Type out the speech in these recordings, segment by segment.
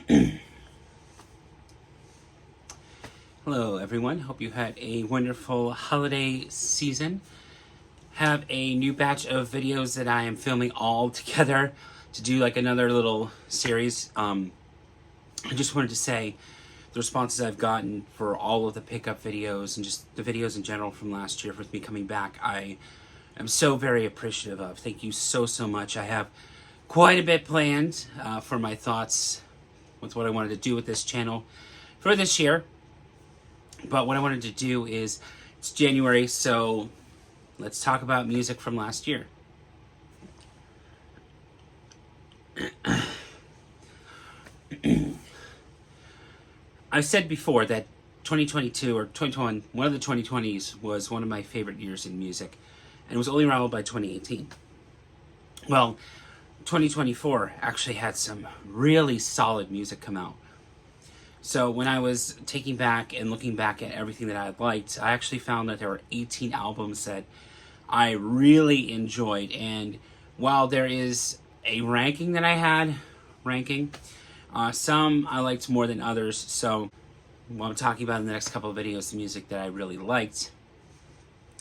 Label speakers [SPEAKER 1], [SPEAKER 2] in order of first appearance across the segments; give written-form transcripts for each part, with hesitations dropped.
[SPEAKER 1] Hello everyone, hope you had a wonderful holiday season. Have a new batch of videos that I am filming all together to do like another little series. I just wanted to say the responses I've gotten for all of the pickup videos and just the videos in general from last year with me coming back, I am so very appreciative of. Thank you so much. I have quite a bit planned for my thoughts with what I wanted to do with this channel for this year. But what I wanted to do is, it's January, so let's talk about music from last year. I've said before that 2022 or 2021, one of the 2020s was one of my favorite years in music, and it was only rivaled by 2018. Well, 2024 actually had some really solid music come out. So when I was taking back and looking back at everything that I had liked, I actually found that there were 18 albums that I really enjoyed. And while there is a ranking that I had, some I liked more than others. So what I'm talking about in the next couple of videos, the music that I really liked.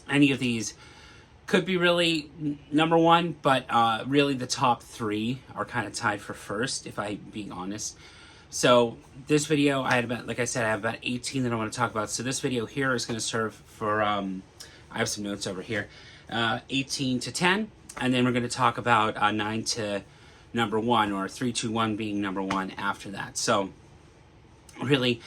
[SPEAKER 1] Any of these could be really number one, but really the top three are kind of tied for first, if I'm being honest. So this video, I had about, like I said, I have about 18 that I want to talk about. So this video here is going to serve for, I have some notes over here, 18 to 10. And then we're going to talk about 9 to number 1, or 3, 2, 1 being number 1 after that. So really,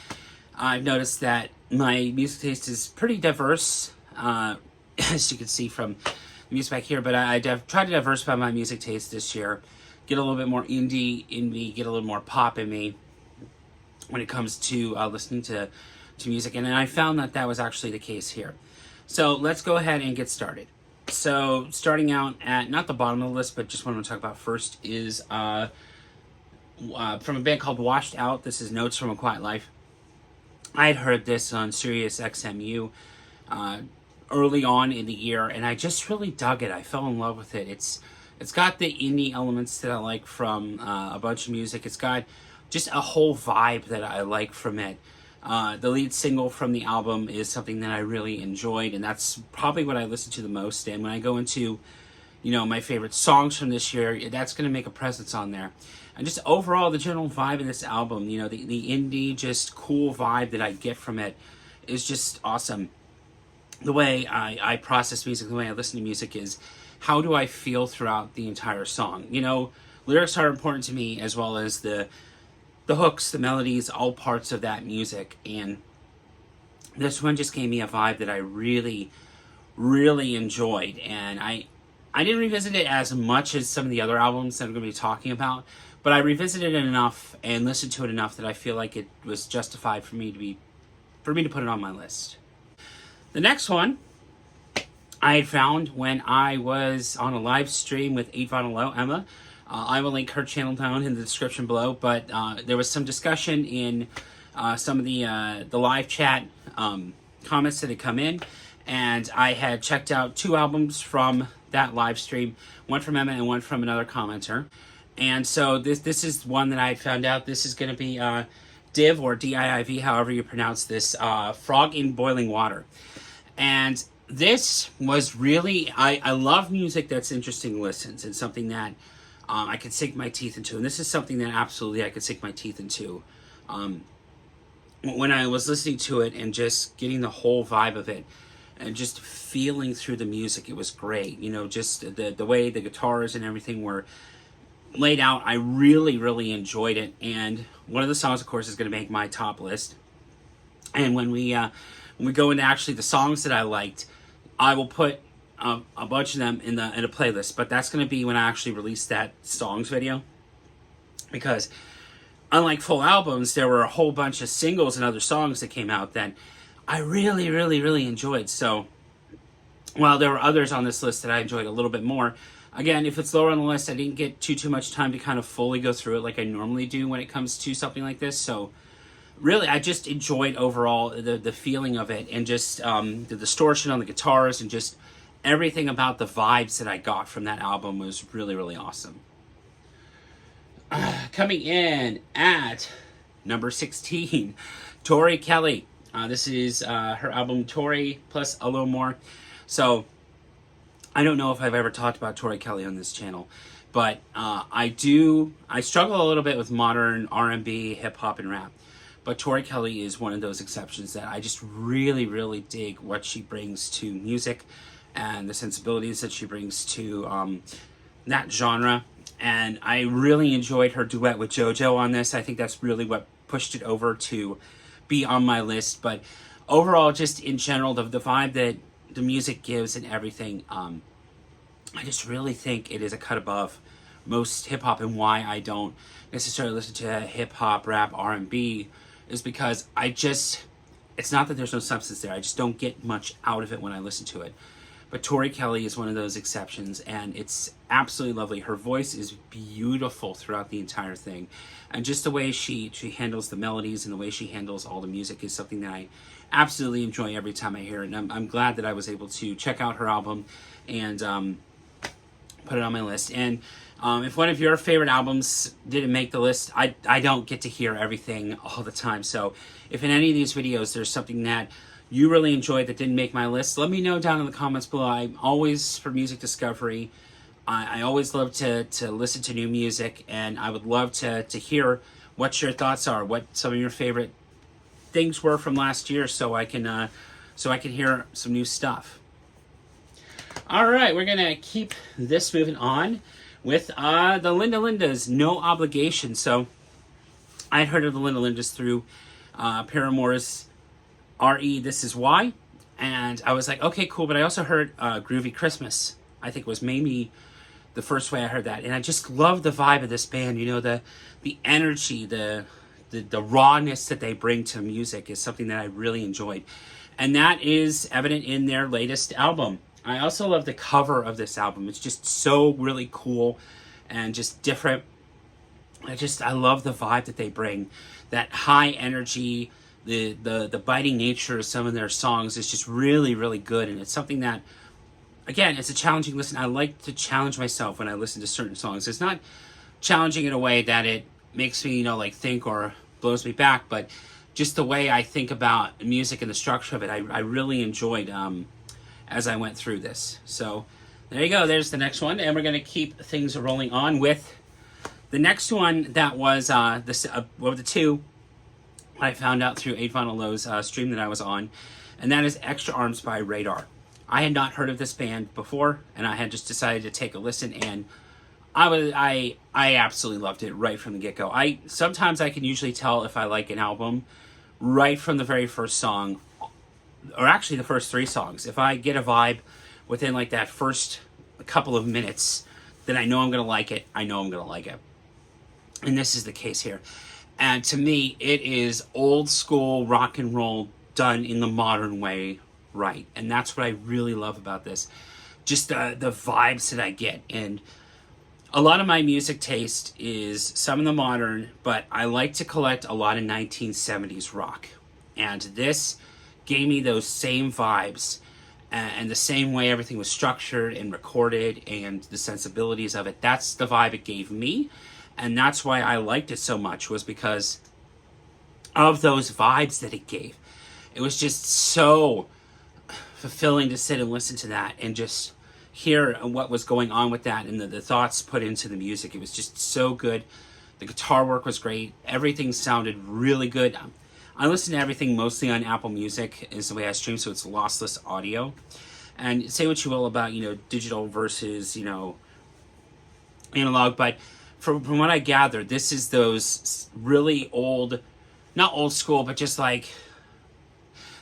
[SPEAKER 1] I've noticed that my music taste is pretty diverse, as you can see from the music back here. But I've tried to diversify my music taste this year. Get a little bit more indie in me, get a little more pop in me when it comes to listening to music. And I found that that was actually the case here. So let's go ahead and get started. So starting out at, not the bottom of the list, but just what I'm going to talk about first is from a band called Washed Out. This is Notes from a Quiet Life. I had heard this on Sirius XMU early on in the year, and I just really dug it. I fell in love with it. It's got the indie elements that I like from a bunch of music. It's got just a whole vibe that I like from it. The lead single from the album is something that I really enjoyed, and that's probably what I listen to the most. And when I go into, my favorite songs from this year, that's going to make a presence on there. And just overall, the general vibe of this album, the indie, just cool vibe that I get from it is just awesome. The way I process music, the way I listen to music is, how do I feel throughout the entire song? Lyrics are important to me, as well as the hooks, the melodies, all parts of that music. And this one just gave me a vibe that I really, really enjoyed. And I didn't revisit it as much as some of the other albums that I'm going to be talking about, but I revisited it enough and listened to it enough that I feel like it was justified for me to put it on my list. The next one I had found when I was on a live stream with 8 Vinyl Low, Emma. I will link her channel down in the description below, but there was some discussion in some of the live chat comments that had come in, and I had checked out 2 albums from that live stream, one from Emma and one from another commenter. And so this is one that I had found out. This is going to be Div, or D-I-I-V, however you pronounce this, Frog in Boiling Water. And this was really, I love music that's interesting listens, and something that I could sink my teeth into. And this is something that absolutely I could sink my teeth into. When I was listening to it and just getting the whole vibe of it and just feeling through the music, it was great. Just the way the guitars and everything were laid out, I really, really enjoyed it. And one of the songs, of course, is going to make my top list. And when we go into actually the songs that I liked, I will put a bunch of them in a playlist, but that's going to be when I actually release that songs video, because unlike full albums, there were a whole bunch of singles and other songs that came out that I really, really, really enjoyed. So while there were others on this list that I enjoyed a little bit more, again, if it's lower on the list, I didn't get too much time to kind of fully go through it like I normally do when it comes to something like this. So really, I just enjoyed overall the feeling of it, and just the distortion on the guitars, and just everything about the vibes that I got from that album was really, really awesome. Coming in at number 16, Tori Kelly. This is her album Tori plus a little more. So I don't know if I've ever talked about Tori Kelly on this channel, but I struggle a little bit with modern R&B, hip hop, and rap. But Tori Kelly is one of those exceptions that I just really, really dig what she brings to music and the sensibilities that she brings to that genre. And I really enjoyed her duet with JoJo on this. I think that's really what pushed it over to be on my list. But overall, just in general, the vibe that the music gives and everything, I just really think it is a cut above most hip-hop. And why I don't necessarily listen to hip-hop, rap, R&B is because it's not that there's no substance there. I just don't get much out of it when I listen to it. But Tori Kelly is one of those exceptions, and it's absolutely lovely. Her voice is beautiful throughout the entire thing. And just the way she handles the melodies and the way she handles all the music is something that I absolutely enjoy every time I hear it. And I'm glad that I was able to check out her album and put it on my list. And if one of your favorite albums didn't make the list, I don't get to hear everything all the time. So if in any of these videos there's something that you really enjoyed that didn't make my list, let me know down in the comments below. I'm always for music discovery. I always love to listen to new music, and I would love to hear what your thoughts are, what some of your favorite things were from last year, so I can hear some new stuff. All right, we're gonna keep this moving on with the Linda Lindas, No Obligation. So I had heard of the Linda Lindas through Paramore's R.E. This Is Why, and I was like, okay, cool. But I also heard Groovy Christmas. I think was maybe the first way I heard that, and I just love the vibe of this band. You know, the energy, the rawness that they bring to music is something that I really enjoyed, and that is evident in their latest album. I also love the cover of this album. It's just so really cool and just different. I love the vibe that they bring, that high energy. The biting nature of some of their songs is just really, really good. And it's something that, again, it's a challenging listen. I like to challenge myself when I listen to certain songs. It's not challenging in a way that it makes me, like think or blows me back, but just the way I think about music and the structure of it, I really enjoyed as I went through this. So there you go. There's the next one. And we're going to keep things rolling on with the next one that was the two I found out through 8 Vinyl Low's stream that I was on, and that is Extra Arms by Radar. I had not heard of this band before, and I had just decided to take a listen, and I absolutely loved it right from the get-go. Sometimes I can usually tell if I like an album right from the very first song, or actually the first 3 songs. If I get a vibe within like that first couple of minutes, then I know I'm going to like it. I know I'm going to like it. And this is the case here. And to me, it is old school rock and roll done in the modern way right. And that's what I really love about this. Just the vibes that I get. And a lot of my music taste is some of the modern, but I like to collect a lot of 1970s rock. And this gave me those same vibes and the same way everything was structured and recorded and the sensibilities of it. That's the vibe it gave me. And that's why I liked it so much, was because of those vibes that it gave. It was just so fulfilling to sit and listen to that and just hear what was going on with that and the thoughts put into the music. It was just so good. The guitar work was great. Everything sounded really good. I listen to everything mostly on Apple Music is the way I stream, so it's lossless audio. And say what you will about, digital versus, analog, but from what I gathered, this is those really old, not old school, but just like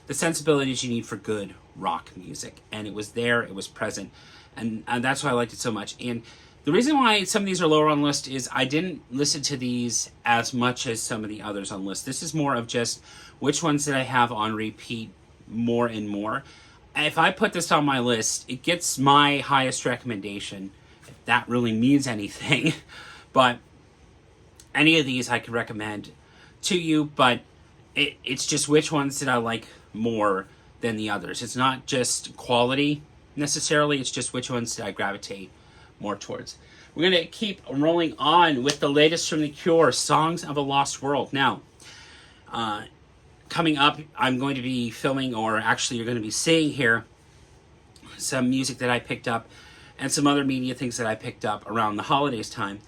[SPEAKER 1] the sensibilities you need for good rock music. And it was there, it was present, and that's why I liked it so much. And the reason why some of these are lower on the list is I didn't listen to these as much as some of the others on the list. This is more of just which ones did I have on repeat more and more. If I put this on my list, it gets my highest recommendation, if that really means anything. But any of these I could recommend to you, but it's just which ones did I like more than the others. It's not just quality necessarily, it's just which ones did I gravitate more towards. We're going to keep rolling on with the latest from The Cure, Songs of a Lost World. Now, Coming up, I'm going to be filming, or actually you're going to be seeing here, some music that I picked up and some other media things that I picked up around the holidays time.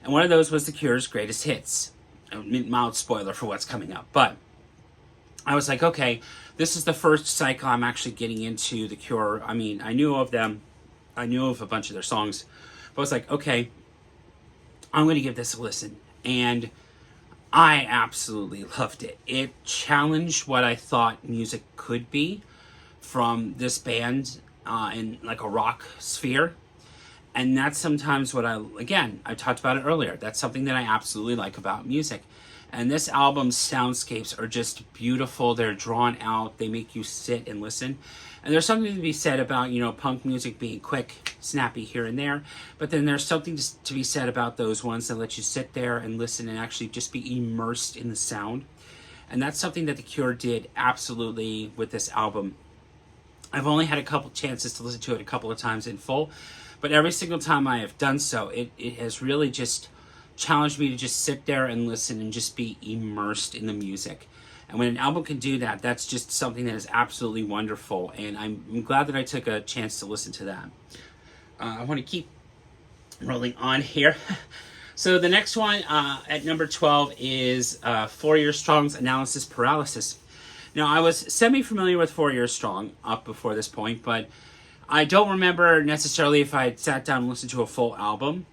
[SPEAKER 1] And one of those was The Cure's Greatest Hits. A mild spoiler for what's coming up. But I was like, okay, this is the first cycle I'm actually getting into The Cure. I mean, I knew of them. I knew of a bunch of their songs. But I was like, okay, I'm going to give this a listen. And I absolutely loved it. It challenged what I thought music could be from this band in like a rock sphere. And that's sometimes what I talked about it earlier. That's something that I absolutely like about music. And this album's soundscapes are just beautiful. They're drawn out. They make you sit and listen. And there's something to be said about, punk music being quick, snappy here and there. But then there's something to be said about those ones that let you sit there and listen and actually just be immersed in the sound. And that's something that The Cure did absolutely with this album. I've only had a couple chances to listen to it a couple of times in full. But every single time I have done so, it has really just challenged me to just sit there and listen and just be immersed in the music. And when an album can do that, that's just something that is absolutely wonderful. And I'm glad that I took a chance to listen to that. I want to keep rolling on here. So the next one at number 12 is 4 Year Strong's Analysis Paralysis. Now, I was semi-familiar with 4 Year Strong up before this point, but I don't remember necessarily if I had sat down and listened to a full album.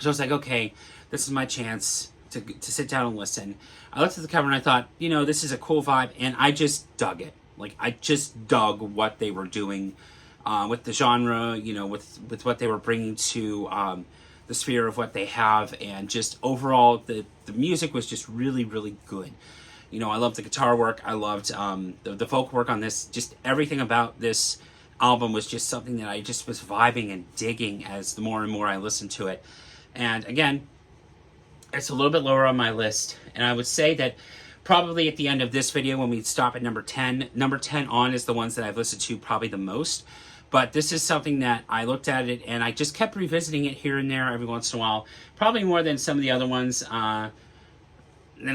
[SPEAKER 1] So I was like, okay, this is my chance to sit down and listen. I looked at the cover and I thought, this is a cool vibe, and I just dug it. Like, I just dug what they were doing with the genre, with what they were bringing to the sphere of what they have, and just overall, the music was just really, really good. I loved the guitar work. I loved the folk work on this. Just everything about this album was just something that I just was vibing and digging as the more and more I listened to it. And again, it's a little bit lower on my list. And I would say that probably at the end of this video, when we stop at number 10 on is the ones that I've listened to probably the most. But this is something that I looked at it and I just kept revisiting it here and there every once in a while. Probably more than some of the other ones that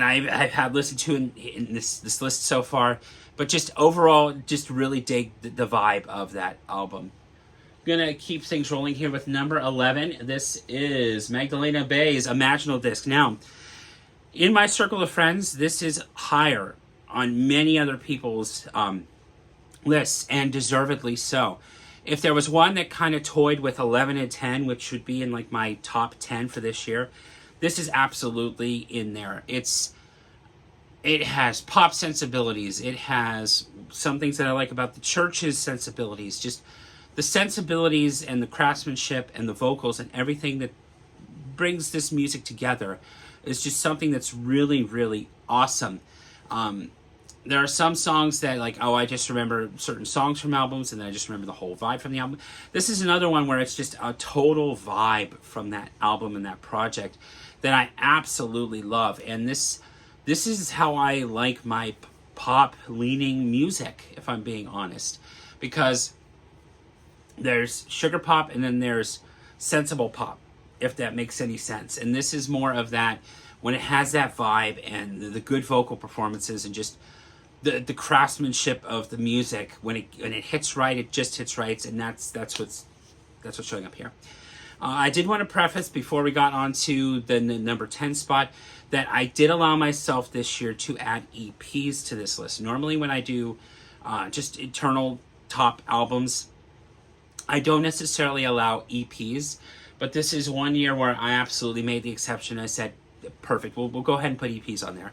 [SPEAKER 1] I've had listened to in this list so far. But just overall, just really dig the vibe of that album. Gonna keep things rolling here with number 11. This is Magdalena Bay's Imaginal Disc. Now, in my circle of friends, this is higher on many other people's lists, and deservedly so. If there was one that kind of toyed with 11 and 10, which would be in like my top 10 for this year, this is absolutely in there. It has pop sensibilities. It has some things that I like about the Church's sensibilities. Just the sensibilities and the craftsmanship and the vocals and everything that brings this music together is just something that's really, really awesome. There are some songs that I just remember certain songs from albums, and then I just remember the whole vibe from the album. This is another one where it's just a total vibe from that album and that project that I absolutely love. And this is how I like my pop-leaning music, if I'm being honest. Because there's sugar pop and then there's sensible pop, if that makes any sense. And this is more of that, when it has that vibe and the good vocal performances and just the craftsmanship of the music. When it hits right, it just hits right, and that's what's showing up here. I did want to preface before we got on to the number 10 spot that I did allow myself this year to add EPs to this list. Normally when I do just internal top albums, I don't necessarily allow EPs, but this is one year where I absolutely made the exception. I said, perfect, we'll go ahead and put EPs on there.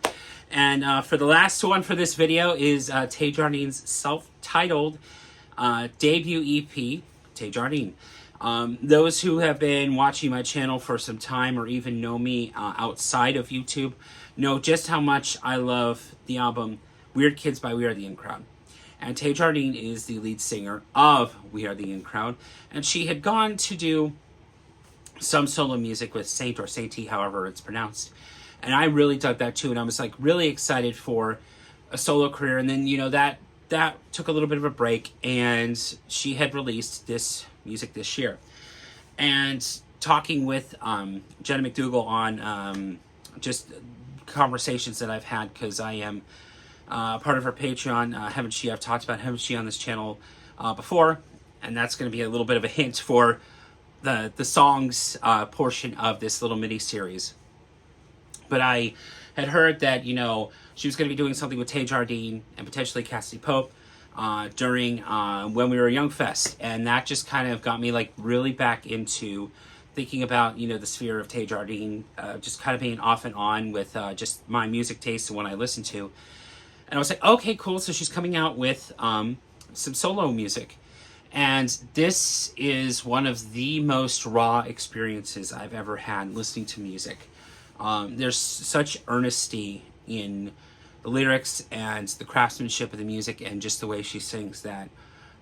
[SPEAKER 1] And for the last one for this video is Tay Jardine's self-titled debut EP, Tay Jardine. Those who have been watching my channel for some time or even know me outside of YouTube know just how much I love the album Weird Kids by We Are the In Crowd. And Tay Jardine is the lead singer of We Are the In Crowd, and she had gone to do some solo music with Saint or Saint-T, however it's pronounced. And I really dug that too, and I was like really excited for a solo career. And then, that took a little bit of a break, and she had released this music this year. And talking with Jenna McDougall on just conversations that I've had, because I am part of her Patreon, Haven't She? I've talked about Haven't She on this channel before, and that's going to be a little bit of a hint for the songs portion of this little mini series. But I had heard that, you know, she was going to be doing something with Tay Jardine and potentially Cassadee Pope during When We Were Young Fest, and that just kind of got me like really back into thinking about, you know, the sphere of Tay Jardine, just kind of being off and on with just my music taste and what I listen to. And I was like, okay, cool, so she's coming out with some solo music. And this is one of the most raw experiences I've ever had listening to music. There's such earnesty in the lyrics and the craftsmanship of the music and just the way she sings that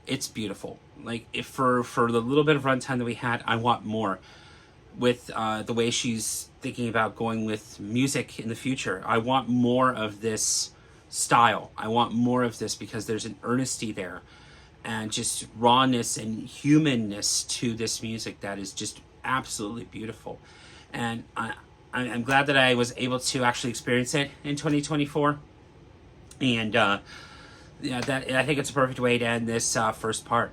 [SPEAKER 1] it's beautiful. Like, if for the little bit of runtime that we had, I want more. With the way she's thinking about going with music in the future, I want more of this style. I want more of this because there's an earnesty there and just rawness and humanness to this music that is just absolutely beautiful. And I'm glad that I was able to actually experience it in 2024. And yeah, that, I think it's a perfect way to end this first part.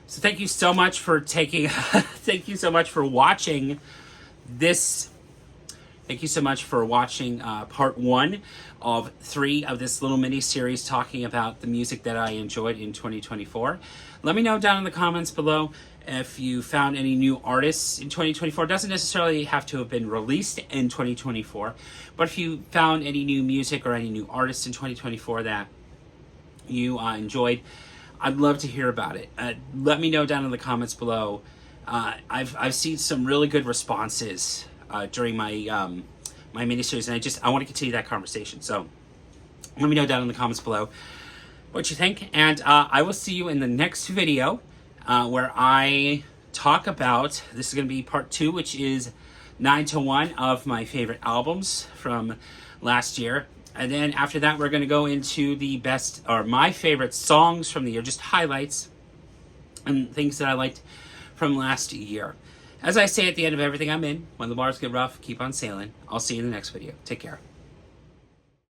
[SPEAKER 1] So thank you so much for taking, thank you so much for watching this. Thank you so much for watching part 1 of 3 of this little mini series talking about the music that I enjoyed in 2024. Let me know down in the comments below if you found any new artists in 2024. It doesn't necessarily have to have been released in 2024, but if you found any new music or any new artists in 2024 that you enjoyed, I'd love to hear about it. Let me know down in the comments below. I've seen some really good responses during my my miniseries, and I want to continue that conversation. So let me know down in the comments below what you think, and I will see you in the next video where I talk about, this is going to be part 2, which is 9 to 1 of my favorite albums from last year. And then after that, we're going to go into the best, or my favorite songs from the year, just highlights and things that I liked from last year. As I say at the end of everything I'm in, when the bars get rough, keep on sailing. I'll see you in the next video. Take care.